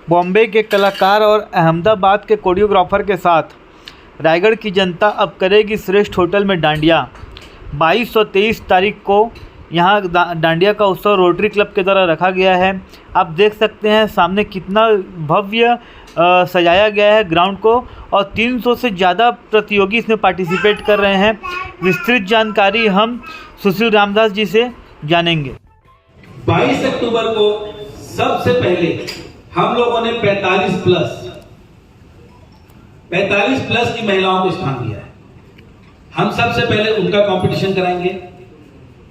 बॉम्बे के कलाकार और अहमदाबाद के कोरियोग्राफर के साथ रायगढ़ की जनता अब करेगी श्रेष्ठ होटल में डांडिया। 22 और 23 तारीख को यहाँ डांडिया का उत्सव रोटरी क्लब के द्वारा रखा गया है। आप देख सकते हैं सामने कितना भव्य सजाया गया है ग्राउंड को, और 300 से ज़्यादा प्रतियोगी इसमें पार्टिसिपेट कर रहे हैं। विस्तृत जानकारी हम सुशील रामदास जी से जानेंगे। 22 अक्टूबर को सबसे पहले हम लोगों ने 45 प्लस की महिलाओं को स्थान दिया है। हम सबसे पहले उनका कंपटीशन कराएंगे।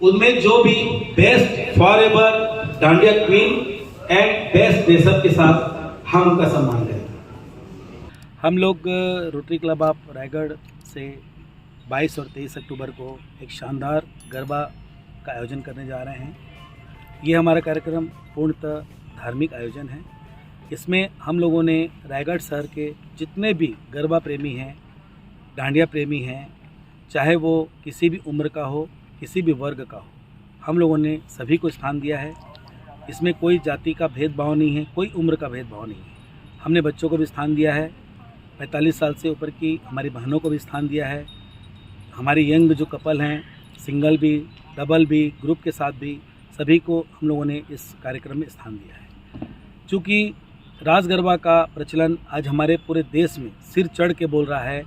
उनमें जो भी best forever dandiya queen and best dress up के साथ हम उनका सम्मान करेंगे। हम लोग रोटरी क्लब ऑफ रायगढ़ से 22 और 23 अक्टूबर को एक शानदार गरबा का आयोजन करने जा रहे हैं। ये हमारा कार्यक्रम पूर्णतः धार्मिक आयोजन है। इसमें हम लोगों ने रायगढ़ शहर के जितने भी गरबा प्रेमी हैं, डांडिया प्रेमी हैं, चाहे वो किसी भी उम्र का हो, किसी भी वर्ग का हो, हम लोगों ने सभी को स्थान दिया है। इसमें कोई जाति का भेदभाव नहीं है, कोई उम्र का भेदभाव नहीं है। हमने बच्चों को भी स्थान दिया है, 45 साल से ऊपर की हमारी बहनों को भी स्थान दिया है। हमारी यंग जो कपल हैं, सिंगल भी, डबल भी, ग्रुप के साथ भी, सभी को हम लोगों ने इस कार्यक्रम में स्थान दिया है। चूँकि रास गरबा का प्रचलन आज हमारे पूरे देश में सिर चढ़ के बोल रहा है,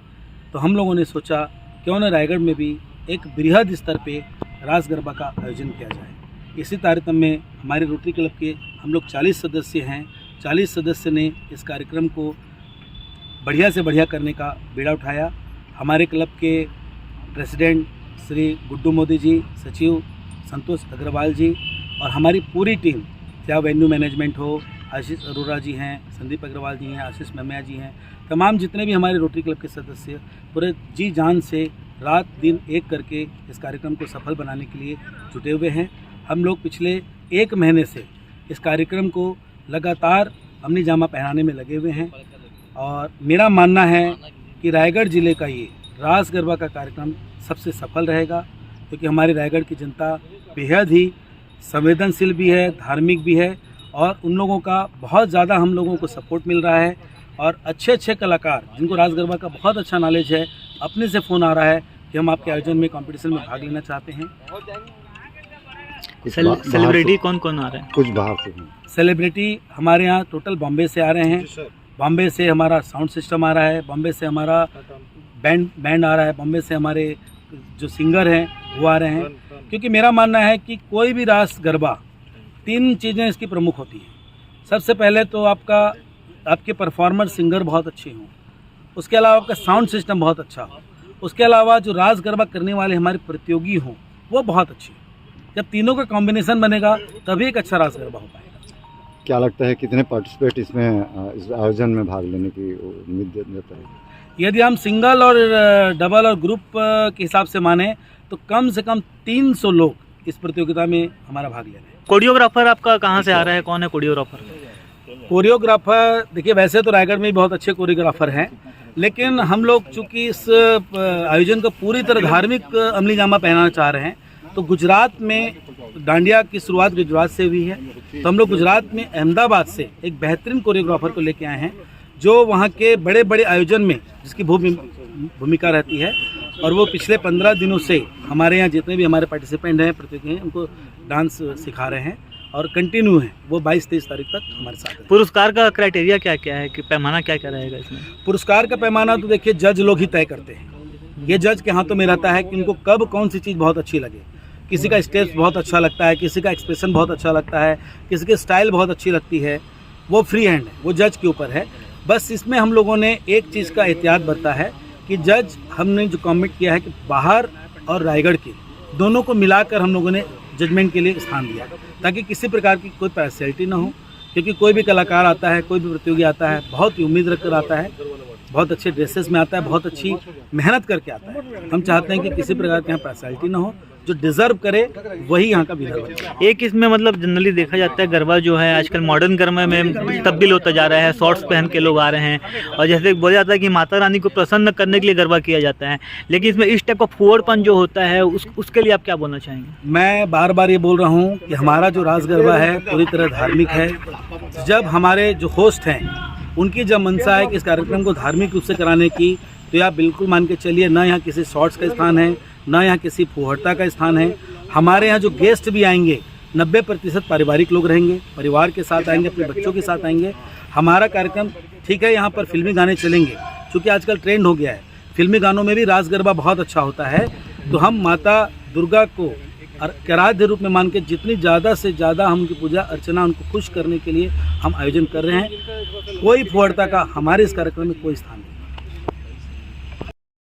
तो हम लोगों ने सोचा क्यों न रायगढ़ में भी एक बृहद स्तर पे रास गरबा का आयोजन किया जाए। इसी तारतम्य में हमारे रोटरी क्लब के हम लोग 40 सदस्य हैं। 40 सदस्य ने इस कार्यक्रम को बढ़िया से बढ़िया करने का बीड़ा उठाया। हमारे क्लब के प्रेसिडेंट श्री गुड्डू मोदी जी, सचिव संतोष अग्रवाल जी और हमारी पूरी टीम, चाहे वेन्यू मैनेजमेंट हो, आशीष अरोरा जी हैं, संदीप अग्रवाल जी हैं, आशीष ममिया जी हैं, तमाम जितने भी हमारे रोटरी क्लब के सदस्य पूरे जी जान से रात दिन एक करके इस कार्यक्रम को सफल बनाने के लिए जुटे हुए हैं। हम लोग पिछले 1 महीने से इस कार्यक्रम को लगातार अमली जामा पहनाने में लगे हुए हैं, और मेरा मानना है कि रायगढ़ ज़िले का ये रास गरबा का कार्यक्रम सबसे सफल रहेगा, क्योंकि हमारी रायगढ़ की जनता बेहद ही संवेदनशील भी है, धार्मिक भी है, और उन लोगों का बहुत ज़्यादा हम लोगों को सपोर्ट मिल रहा है। और अच्छे अच्छे कलाकार जिनको रास गरबा का बहुत अच्छा नॉलेज है, अपने से फ़ोन आ रहा है कि हम आपके आयोजन में कंपटीशन में भाग लेना चाहते हैं। सेलिब्रिटी कौन कौन आ रहे हैं? कुछ बाहर से सेलिब्रिटी हमारे यहाँ टोटल बॉम्बे से आ रहे हैं। बॉम्बे से हमारा साउंड सिस्टम आ रहा है, बॉम्बे से हमारा बैंड आ रहा है, बॉम्बे से हमारे जो सिंगर हैं वो आ रहे हैं। क्योंकि मेरा मानना है कि कोई भी रास गरबा 3 चीज़ें इसकी प्रमुख होती हैं। सबसे पहले तो आपके परफॉर्मर सिंगर बहुत अच्छे हों, उसके अलावा आपका साउंड सिस्टम बहुत अच्छा हो, उसके अलावा जो रास गरबा करने वाले हमारे प्रतियोगी हों वो बहुत अच्छे हों। जब तीनों का कॉम्बिनेशन बनेगा तभी एक अच्छा रास गरबा हो पाएगा। क्या लगता है कितने पार्टिसिपेट इसमें इस आयोजन में भाग लेने की उम्मीद देता है? यदि हम सिंगल और डबल और ग्रुप के हिसाब से माने तो कम से कम 300 लोग इस प्रतियोगिता में हमारा भाग ले रहे हैं। कोरियोग्राफर आपका कहाँ से आ रहा है? कौन है कोरियोग्राफर? कोरियोग्राफर देखिए, वैसे तो रायगढ़ में बहुत अच्छे कोरियोग्राफर हैं, लेकिन हम लोग चूँकि इस आयोजन को पूरी तरह धार्मिक अमली जामा पहनाना चाह रहे हैं, तो गुजरात में डांडिया की शुरुआत गुजरात से हुई है। तो हम लोग गुजरात में अहमदाबाद से एक बेहतरीन कोरियोग्राफर को लेके आए हैं, जो वहाँ के बड़े बड़े आयोजन में जिसकी भूमिका रहती है, और वो पिछले 15 दिनों से हमारे यहाँ जितने भी हमारे पार्टिसिपेंट हैं, प्रतियोगी हैं, उनको डांस सिखा रहे हैं और कंटिन्यू है। वो 22-23 तारीख तक हमारे साथ है। पुरस्कार का क्राइटेरिया क्या क्या है, कि पैमाना क्या क्या रहेगा इसमें? पुरस्कार का पैमाना तो देखिए जज लोग ही तय करते हैं। ये जज के हाथों में रहता है कि उनको कब कौन सी चीज़ बहुत अच्छी लगे। किसी का स्टेप्स बहुत अच्छा लगता है, किसी का एक्सप्रेशन बहुत अच्छा लगता है, किसी की स्टाइल बहुत अच्छी लगती है। वो फ्री हैंड है, वो जज के ऊपर है। बस इसमें हम लोगों ने एक चीज़ का एहतियात बरता है कि जज हमने जो कमेंट किया है कि बाहर और रायगढ़ के दोनों को मिलाकर हम लोगों ने जजमेंट के लिए स्थान दिया, ताकि किसी प्रकार की कोई पार्शियलिटी ना हो। क्योंकि कोई भी कलाकार आता है, कोई भी प्रतियोगी आता है, बहुत ही उम्मीद रखकर आता है, बहुत अच्छे ड्रेसेस में आता है, बहुत अच्छी मेहनत करके आता है। हम चाहते हैं कि किसी प्रकार की यहाँ पार्शियलिटी ना हो। जो डिज़र्व करे वही यहाँ का विनर बने। एक इसमें मतलब जनरली देखा जाता है गरबा जो है आजकल मॉडर्न गरबा में तब्दील होता जा रहा है, शॉर्ट्स पहन के लोग आ रहे हैं और जैसे बोला जाता है कि माता रानी को प्रसन्न करने के लिए गरबा किया जाता है, लेकिन इसमें इस टाइप का फुहड़पन जो होता है उसके लिए आप क्या बोलना चाहेंगे? मैं बार बार ये बोल रहा हूँ कि हमारा जो रास गरबा है पूरी तरह धार्मिक है। जब हमारे जो होस्ट हैं उनकी जब मंशा है कि इस कार्यक्रम को धार्मिक रूप से कराने की, तो आप बिल्कुल मान के चलिए ना यहाँ किसी शॉर्ट्स का स्थान है, ना यहाँ किसी फुहड़ता का स्थान है। हमारे यहाँ जो गेस्ट भी आएंगे 90% पारिवारिक लोग रहेंगे, परिवार के साथ आएंगे, अपने बच्चों के साथ आएंगे। हमारा कार्यक्रम ठीक है, यहाँ पर फिल्मी गाने चलेंगे क्योंकि आजकल ट्रेंड हो गया है, फिल्मी गानों में भी रास गरबा बहुत अच्छा होता है। तो हम माता दुर्गा को आराध्य रूप में मान के जितनी ज़्यादा से ज़्यादा हम उनकी पूजा अर्चना उनको खुश करने के लिए हम आयोजन कर रहे हैं। कोई फुहड़ता का हमारे इस कार्यक्रम में कोई स्थान नहीं।